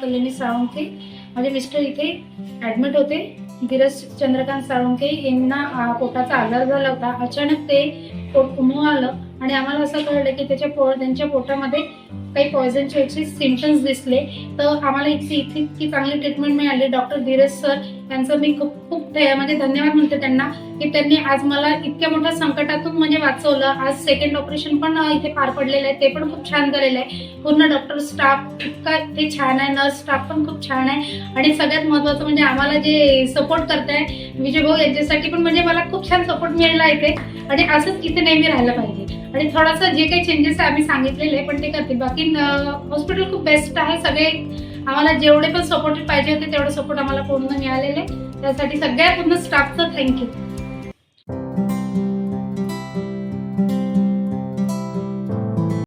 कल्याणी साळुंखे. माझे मिस्टर इथे ॲडमिट होते. धीरज चंद्रकांत साळुंखे यांना पोटाचा आजार झाला होता. अचानक ते पोट फुगून आलं आणि आम्हाला असं कळलं की त्यांच्या पोटामध्ये काही पॉयझनचे सिम्पटम्स दिसले. तर आम्हाला इतकी चांगली ट्रीटमेंट मिळाली. डॉक्टर धीरज सर यांचं मी खूप म्हणजे धन्यवाद म्हणते त्यांना की त्यांनी आज मला इतक्या मोठ्या संकटातून म्हणजे वाचवलं. आज सेकंड ऑपरेशन पण इथे पार पडलेलं आहे, ते पण खूप छान झालेलं आहे. पूर्ण डॉक्टर स्टाफ इतका इथे छान आहे, नर्स स्टाफ पण खूप छान आहे आणि सगळ्यात महत्त्वाचं म्हणजे आम्हाला जे सपोर्ट करताय विजय भाऊ यांच्यासाठी पण म्हणजे मला खूप छान सपोर्ट मिळाला इथे आणि असंच इथे नेहमी राहायला पाहिजे. आणि थोडासा जे काही चेंजेस आम्ही सांगितलेले पण ते करतील. बाकी हॉस्पिटल खूप बेस्ट आहे. सगळे आम्हाला जेवढे पण सपोर्ट पाहिजे होते तेवढं सपोर्ट आम्हाला पूर्ण मिळालेले आहे. त्यासाठी सगळ्या पूर्ण स्टाफचं थँक्यू.